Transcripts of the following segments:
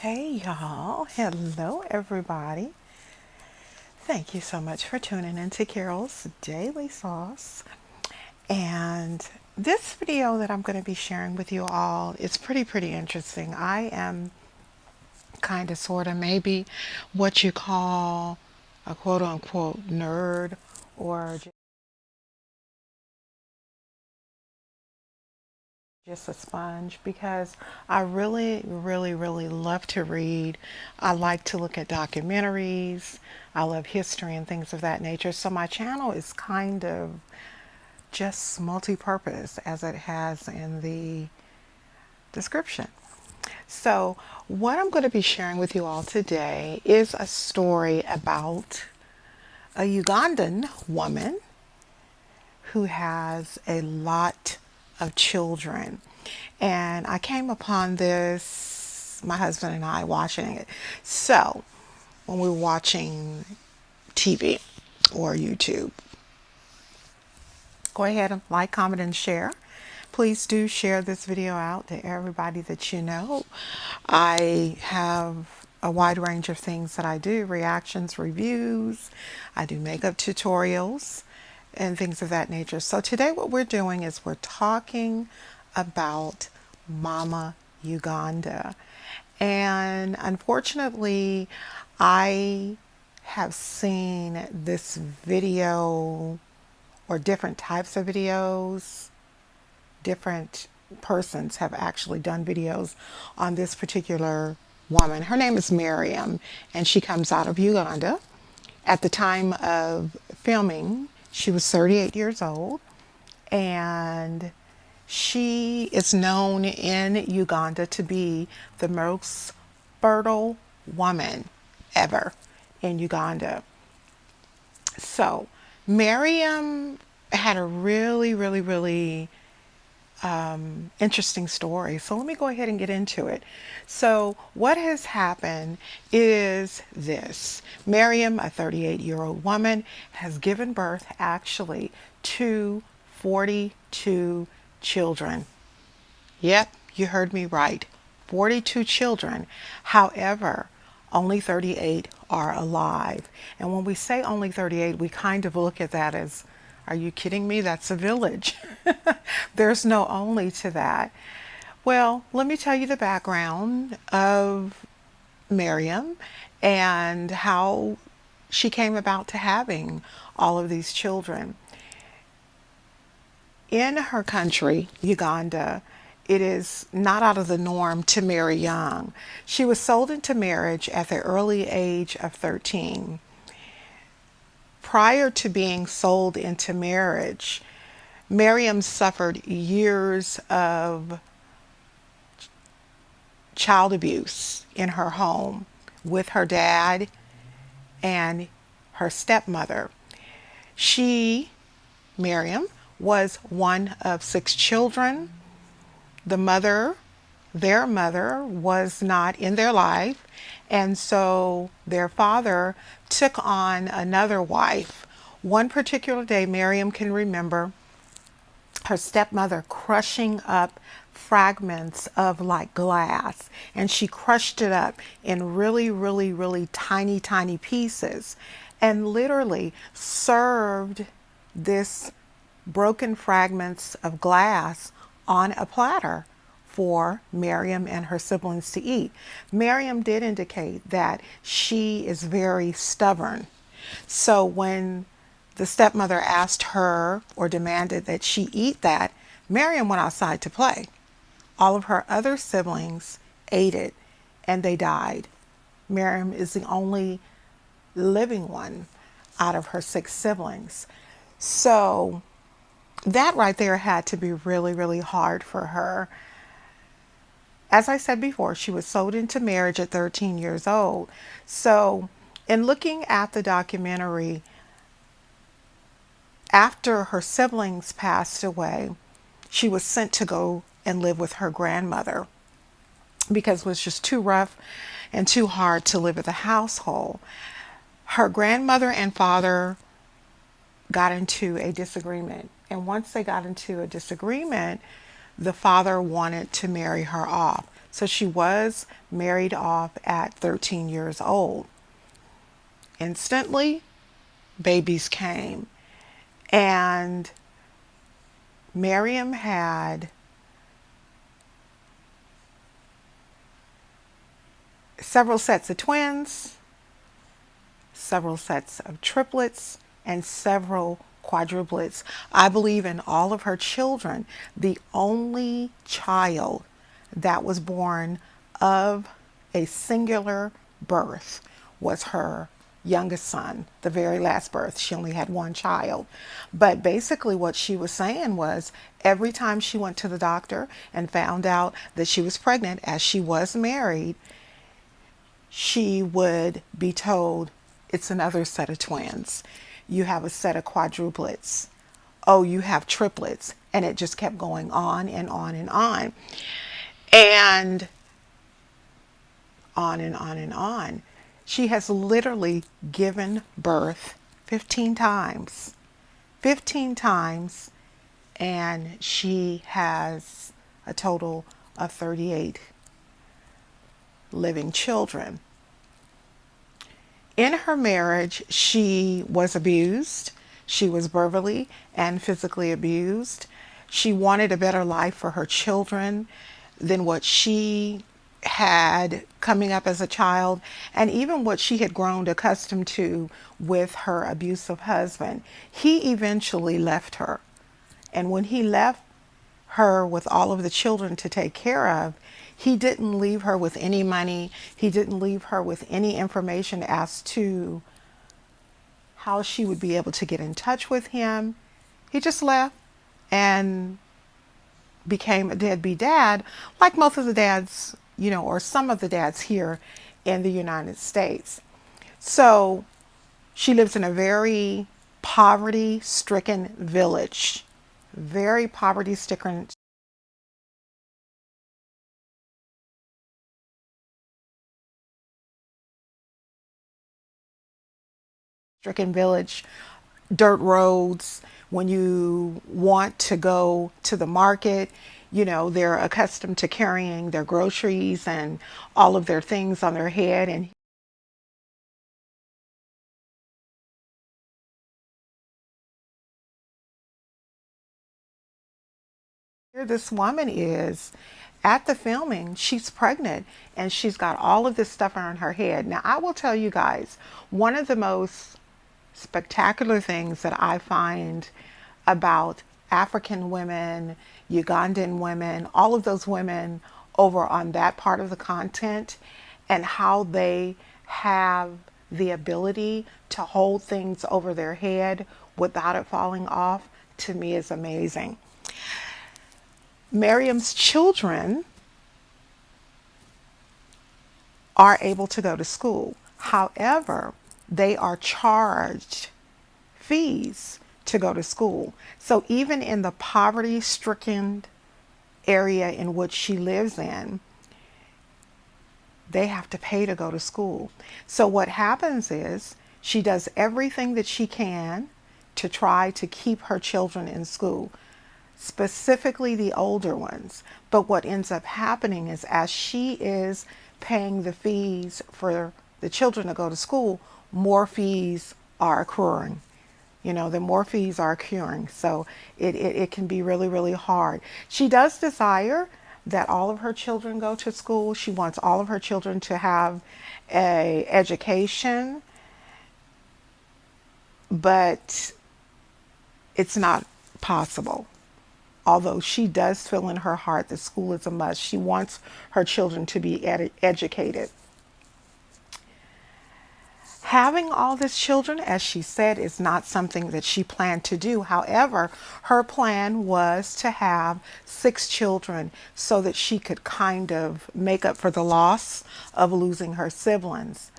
Hey y'all, hello everybody. Thank you so much for tuning in to Carol's Daily Sauce. And this video that I'm going to be sharing with you all is pretty interesting. I am kind of sort of maybe what you call a quote unquote nerd or just a sponge because I really love to read. I like to look at documentaries. I love history and things of that nature. So my channel is kind of just multi-purpose as it has in the description. So what I'm going to be sharing with you all today is a story about a Ugandan woman who has a lot of children. And I came upon this, my husband and I watching it. So when we were watching TV or YouTube, go ahead and like, comment, and share. Please do share this video out to everybody that you know. I have a wide range of things that I do, reactions, reviews. I do makeup tutorials and things of that nature. So today what we're doing is we're talking about Moma Uganda. And unfortunately, I have seen this video or different types of videos. Different persons have actually done videos on this particular woman. Her name is Miriam, and she comes out of Uganda. At the time of filming, she was 38 years old, and she is known in Uganda to be the most fertile woman ever in Uganda. So, Miriam had a really interesting story. So let me go ahead and get into it. So what has happened is this. Miriam, a 38-year-old woman, has given birth actually to 42 children. Yep, you heard me right. 42 children. However, only 38 are alive. And when we say only 38, we kind of look at that as, are you kidding me? That's a village. There's no only to that. Well, let me tell you the background of Miriam and how she came about to having all of these children. In her country, Uganda, it is not out of the norm to marry young. She was sold into marriage at the early age of 13. Prior to being sold into marriage, Miriam suffered years of child abuse in her home with her dad and her stepmother. She, Miriam, was one of 6 children. The mother, their mother, was not in their life, and so their father took on another wife. One particular day, Miriam can remember her stepmother crushing up fragments of like glass, and she crushed it up in really tiny pieces and literally served this broken fragments of glass on a platter for Miriam and her siblings to eat. Miriam did indicate that she is very stubborn. So when the stepmother asked her or demanded that she eat that, Miriam went outside to play. All of her other siblings ate it and they died. Miriam is the only living one out of her 6 siblings. So that right there had to be really hard for her. As I said before, she was sold into marriage at 13 years old. So in looking at the documentary, after her siblings passed away, she was sent to go and live with her grandmother because it was just too rough and too hard to live at the household. Her grandmother and father got into a disagreement. And once they got into a disagreement, the father wanted to marry her off. So she was married off at 13 years old. Instantly, babies came. And Miriam had several sets of twins, several sets of triplets, and several quadruplets. I believe in all of her children, the only child that was born of a singular birth was her youngest son, the very last birth. She only had one child. But basically, what she was saying was every time she went to the doctor and found out that she was pregnant, as she was married, she would be told, it's another set of twins. You have a set of quadruplets. Oh, you have triplets. And it just kept going on and on and on. And on and on and on. She has literally given birth 15 times. 15 times. And she has a total of 38 living children. In her marriage, she was abused. She was verbally and physically abused. She wanted a better life for her children than what she had coming up as a child, and even what she had grown accustomed to with her abusive husband. He eventually left her. And when he left her with all of the children to take care of, he didn't leave her with any money. He didn't leave her with any information as to how she would be able to get in touch with him. He just left and became a deadbeat dad, like most of the dads, or some of the dads here in the United States. So she lives in a very poverty-stricken village. Very poverty-stricken village, dirt roads. When you want to go to the market, they're accustomed to carrying their groceries and all of their things on their head. And here this woman is at the filming, she's pregnant and she's got all of this stuff on her head. Now, I will tell you guys, one of the most spectacular things that I find about African women, Ugandan women, all of those women over on that part of the continent, and how they have the ability to hold things over their head without it falling off, to me is amazing. Miriam's children are able to go to school. However, they are charged fees to go to school. So even in the poverty-stricken area in which she lives in, they have to pay to go to school. So what happens is she does everything that she can to try to keep her children in school, specifically the older ones. But what ends up happening is, as she is paying the fees for the children to go to school, more fees are accruing. The more fees are accruing. So it can be really, really hard. She does desire that all of her children go to school. She wants all of her children to have a education, but it's not possible. Although she does feel in her heart that school is a must. She wants her children to be educated. Having all these children, as she said, is not something that she planned to do. However, her plan was to have 6 children so that she could kind of make up for the loss of losing her siblings.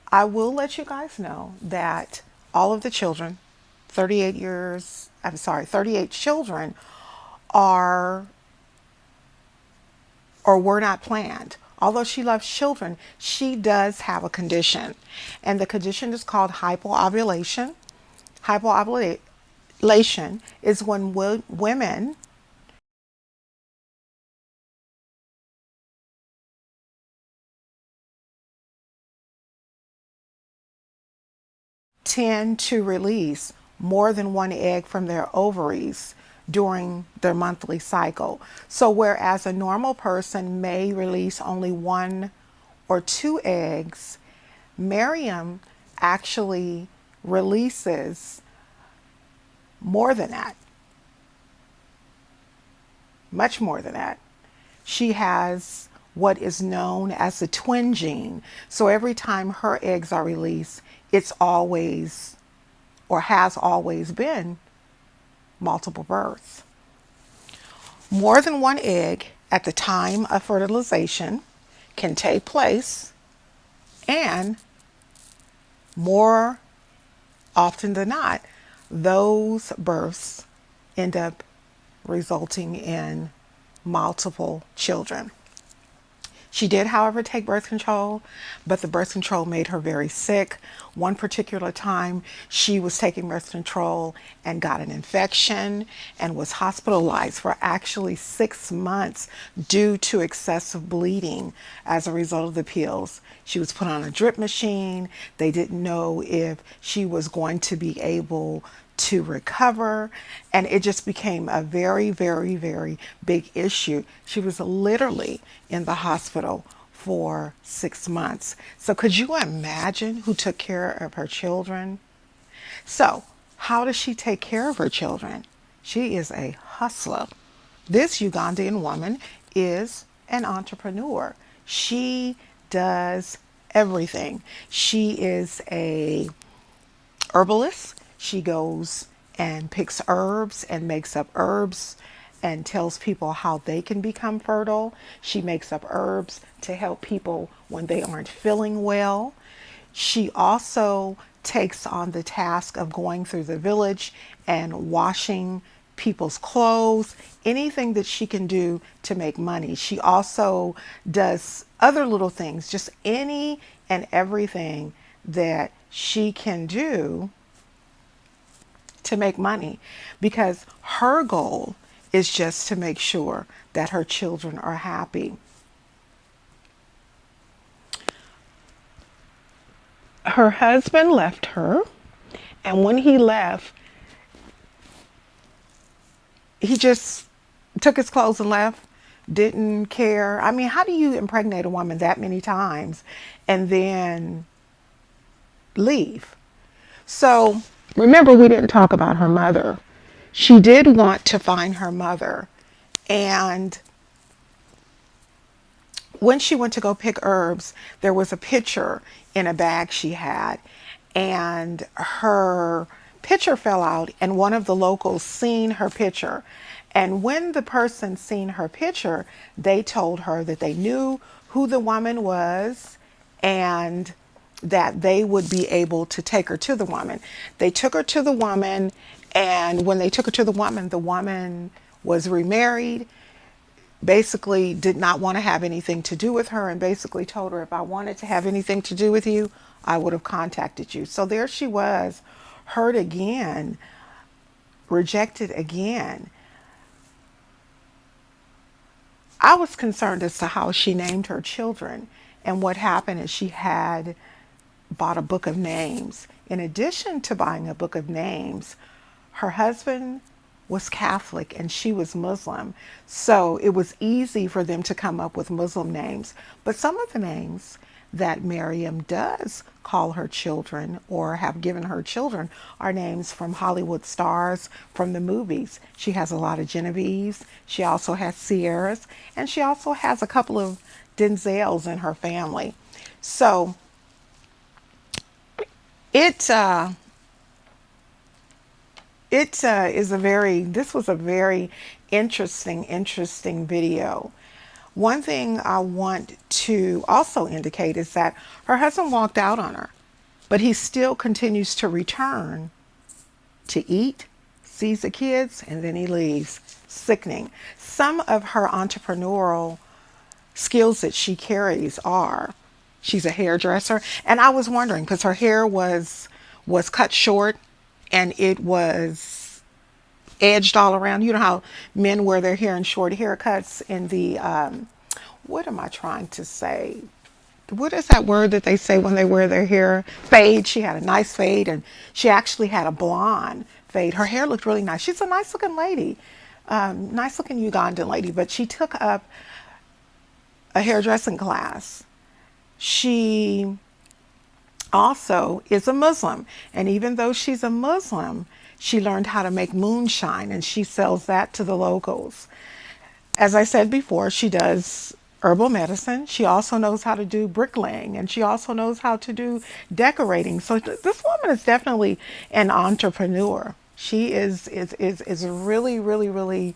I will let you guys know that all of the children, 38 children, are or were not planned. Although she loves children, she does have a condition, and the condition is called hypo-ovulation. Hypo-ovulation is when women tend to release more than one egg from their ovaries during their monthly cycle. So whereas a normal person may release only one or two eggs, Miriam actually releases more than that, much more than that. She has what is known as the twin gene. So every time her eggs are released, it's always or has always been multiple births. More than one egg at the time of fertilization can take place, and more often than not, those births end up resulting in multiple children. She did, however, take birth control, but the birth control made her very sick. One particular time, she was taking birth control and got an infection and was hospitalized for actually 6 months due to excessive bleeding as a result of the pills. She was put on a drip machine. They didn't know if she was going to be able to recover, and it just became a very, very, very big issue. She was literally in the hospital for 6 months. So could you imagine who took care of her children? So how does she take care of her children? She is a hustler. This Ugandan woman is an entrepreneur. She does everything. She is a herbalist. She goes and picks herbs and makes up herbs and tells people how they can become fertile. She makes up herbs to help people when they aren't feeling well. She also takes on the task of going through the village and washing people's clothes, anything that she can do to make money. She also does other little things, just any and everything that she can do to make money, because her goal is just to make sure that her children are happy. Her husband left her, and when he left, he just took his clothes and left, didn't care. I mean, how do you impregnate a woman that many times and then leave? So remember, we didn't talk about her mother. She did want to find her mother. And when she went to go pick herbs, there was a pitcher in a bag she had. And her pitcher fell out, and one of the locals seen her pitcher. And when the person seen her pitcher, they told her that they knew who the woman was and that they would be able to take her to the woman. They took her to the woman, and when they took her to the woman was remarried, basically did not want to have anything to do with her, and basically told her, if I wanted to have anything to do with you, I would have contacted you. So there she was, hurt again, rejected again. I was concerned as to how she named her children, and what happened is she had bought a book of names. In addition to buying a book of names, her husband was Catholic and she was Muslim. So it was easy for them to come up with Muslim names. But some of the names that Miriam does call her children or have given her children are names from Hollywood stars from the movies. She has a lot of Genevieves. She also has Sierras, and she also has a couple of Denzels in her family. So it this was a very interesting video. One thing I want to also indicate is that her husband walked out on her, but he still continues to return to eat, sees the kids, and then he leaves. Sickening. Some of her entrepreneurial skills that she carries are, she's a hairdresser, and I was wondering, because her hair was cut short and it was edged all around. You know how men wear their hair in short haircuts in the what am I trying to say? what is that word that they say when they wear their hair? Fade. She had a nice fade, and she actually had a blonde fade. Her hair looked really nice. She's a nice looking lady, nice looking Ugandan lady, but she took up a hairdressing class. She also is a Muslim, and even though she's a Muslim, she learned how to make moonshine, and she sells that to the locals. As I said before, she does herbal medicine. She also knows how to do bricklaying, and she also knows how to do decorating. So this woman is definitely an entrepreneur. She is really, really, really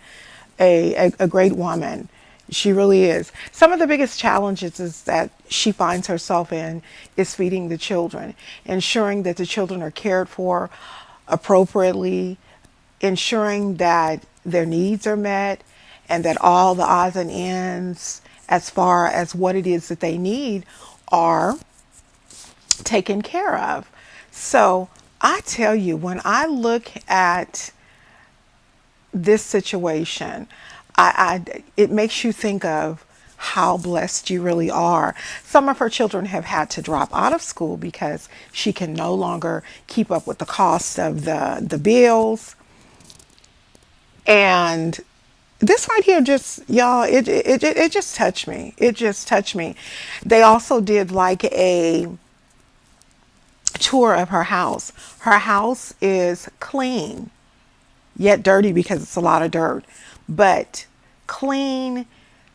a great woman. She really is. Some of the biggest challenges is that she finds herself in is feeding the children, ensuring that the children are cared for appropriately, ensuring that their needs are met, and that all the odds and ends as far as what it is that they need are taken care of. So I tell you, when I look at this situation, it makes you think of how blessed you really are. Some of her children have had to drop out of school because she can no longer keep up with the cost of the bills. And this right here just, y'all, it just touched me. It just touched me. They also did like a tour of her house. Her house is clean, yet dirty because it's a lot of dirt, but clean.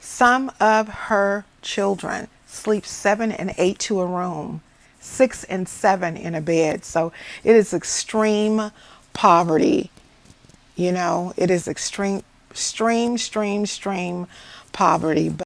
Some of her children sleep 7 and 8 to a room, 6 and 7 in a bed. So it is extreme poverty. You know, it is extreme poverty. But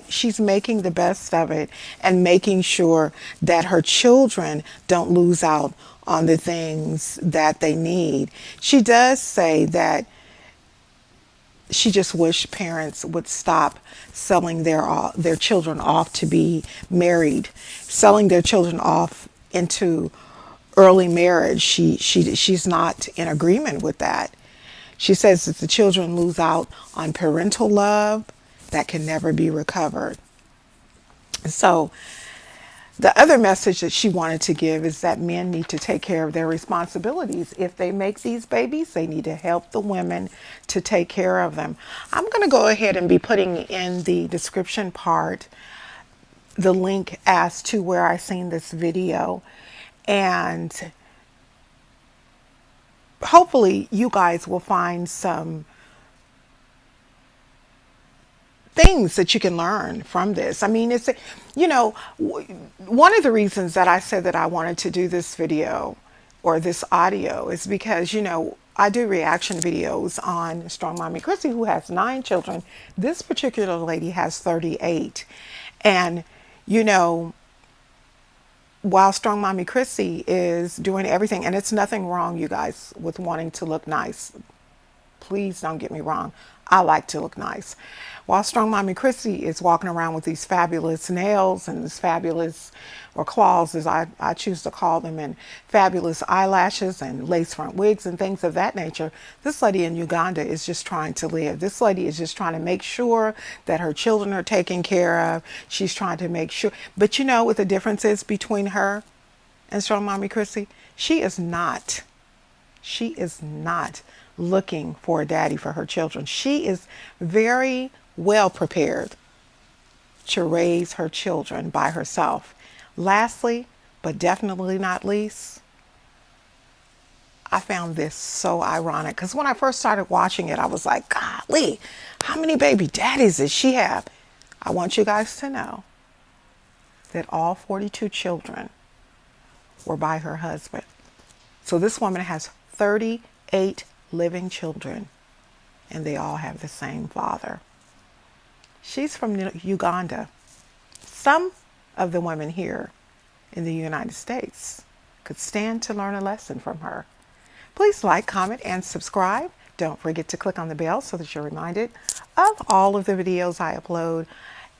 she's making the best of it and making sure that her children don't lose out on the things that they need. She does say that she just wished parents would stop selling their children off to be married, selling their children off into early marriage. She's not in agreement with that. She says that the children lose out on parental love that can never be recovered. So the other message that she wanted to give is that men need to take care of their responsibilities. If they make these babies, they need to help the women to take care of them. I'm going to go ahead and be putting in the description part the link as to where I seen this video, and hopefully you guys will find some things that you can learn from this. I mean, it's, you know, one of the reasons that I said that I wanted to do this video or this audio is because, you know, I do reaction videos on Strong Mommy Chrissy, who has 9 children. This particular lady has 38. And, you know, while Strong Mommy Chrissy is doing everything, and it's nothing wrong, you guys, with wanting to look nice. Please don't get me wrong. I like to look nice. While Strong Mommy Chrissy is walking around with these fabulous nails and this fabulous, or claws as I choose to call them, and fabulous eyelashes and lace front wigs and things of that nature, this lady in Uganda is just trying to live. This lady is just trying to make sure that her children are taken care of. She's trying to make sure. But you know what the difference is between her and Strong Mommy Chrissy? She is not looking for a daddy for her children. She is very well prepared to raise her children by herself. Lastly, but definitely not least, I found this so ironic because when I first started watching it, I was like, golly, how many baby daddies does she have? I want you guys to know that all 42 children were by her husband. So this woman has 38 living children, and they all have the same father. She's from Uganda. Some of the women here in the United States could stand to learn a lesson from her. Please like, comment, and subscribe. Don't forget to click on the bell so that you're reminded of all of the videos I upload.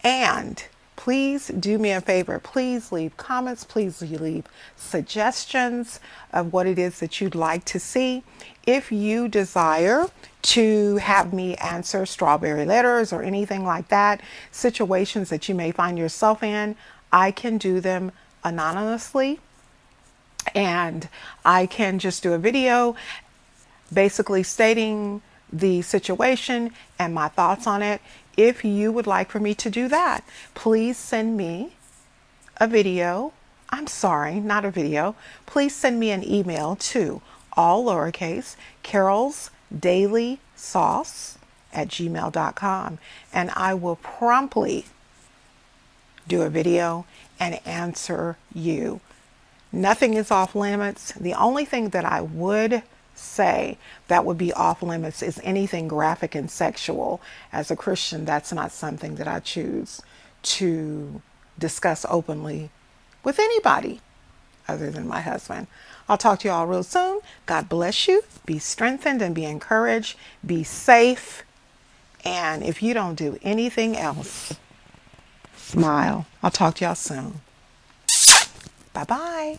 And Please do me a favor. Please leave comments. Please leave suggestions of what it is that you'd like to see. If you desire to have me answer strawberry letters or anything like that, situations that you may find yourself in, I can do them anonymously. And I can just do a video basically stating the situation and my thoughts on it. If you would like for me to do that, please send me a video. I'm sorry, not a video. Please send me an email to all lowercase carolsdailysauce@gmail.com, and I will promptly do a video and answer you. Nothing is off limits. The only thing that I would say that would be off limits is anything graphic and sexual. As a Christian, that's not something that I choose to discuss openly with anybody other than my husband. I'll talk to you all real soon. God bless you. Be strengthened and be encouraged. Be safe. And if you don't do anything else, smile. I'll talk to y'all soon. Bye-bye.